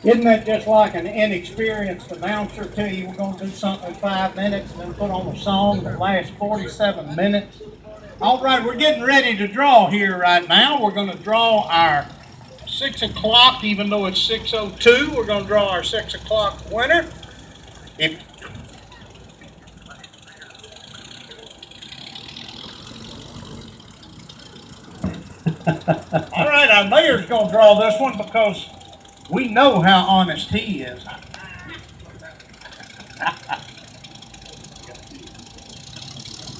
Isn't that just like an inexperienced announcer tell you we're going to do something in 5 minutes and then put on a song that lasts 47 minutes? All right, we're getting ready to draw here right now. We're going to draw our 6 o'clock, even though it's 6:02. We're going to draw our 6 o'clock winner. If All right, our mayor's going to draw this one because we know how honest he is.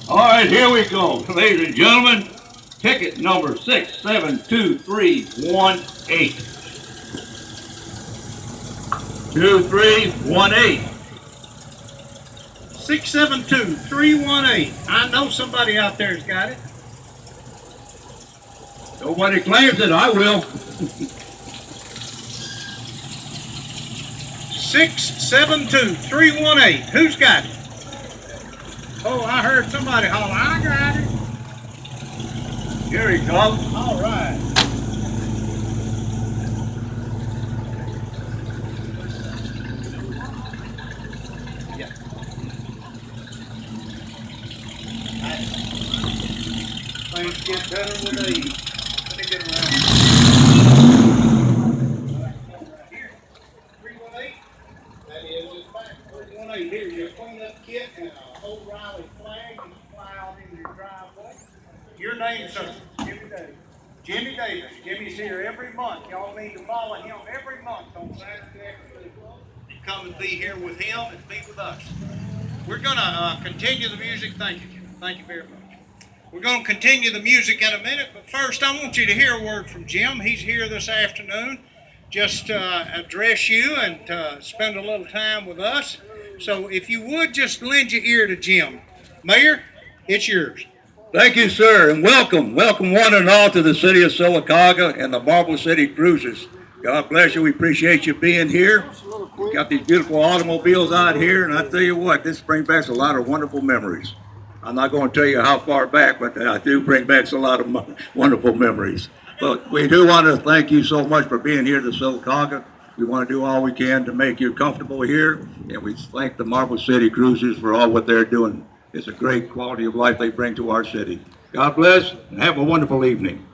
All right, here we go, ladies and gentlemen. Ticket number 672318. 2318. 672-318. I know somebody out there's got it. Nobody claims it, I will. 672-318. Who's got it? Oh, I heard somebody holler, I got it. Here he comes. All right. Yeah. Things get better with age. Let me get around. Here, 318. That is his back. 318. Here, your cleanup kit and a O'Reilly flag. You fly out into your driveway. Your name, sir? Jimmy Davis. Jimmy Davis. Jimmy's here every month. Y'all need to follow him every month on Saturday afternoon. And come and be here with him and be with us. We're going to continue the music. Thank you, Jimmy. Thank you very much. We're going to continue the music in a minute, but first I want you to hear a word from Jim. He's here this afternoon just to address you and spend a little time with us. So if you would just lend your ear to Jim. Mayor, it's yours. Thank you, sir, and welcome. Welcome one and all to the city of Sylacauga and the Marble City Cruises. God bless you. We appreciate you being here. We got these beautiful automobiles out here, and I tell you what, this brings back a lot of wonderful memories. I'm not going to tell you how far back, but I do bring back a lot of wonderful memories. But we do want to thank you so much for being here to Sylacauga. We want to do all we can to make you comfortable here, and we thank the Marble City Cruises for all what they're doing. It's a great quality of life they bring to our city. God bless, and have a wonderful evening.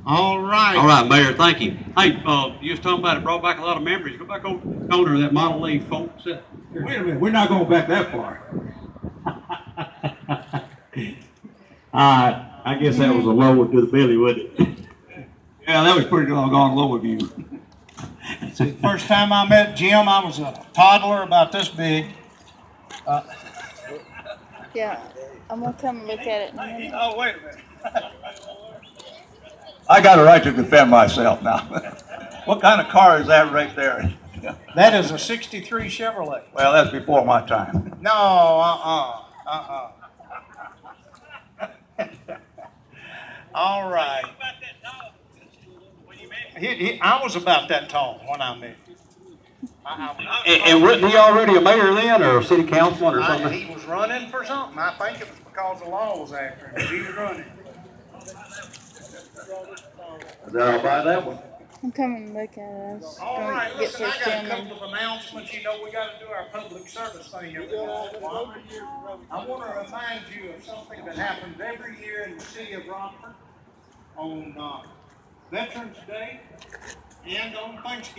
All right. All right, Mayor, thank you. Hey, you was talking about it brought back a lot of memories. Go back over the corner of that Model A folks. Wait a minute, we're not going back that far. I guess that was a lower to the belly, wasn't it? Yeah, that was pretty doggone low of you. First time I met Jim, I was a toddler about this big. Yeah, I'm gonna come look at it in a minute. Oh, wait a minute. I got a right to defend myself now. What kind of car is that right there? That is a 63 Chevrolet. Well, that's before my time. No, All right. I was about that tall when I met him. And wasn't he already a mayor then, or a city councilman or something? He was running for something. I think it was because the law was after him. He was running. I'll buy that one. I'm coming to look at it. All right, Get listen, I this got a filming. couple of announcements. You know, we got to do our public service thing every once in a while. I want to remind you of something that happens every year in the city of Rockford on Veterans Day and on Thanksgiving.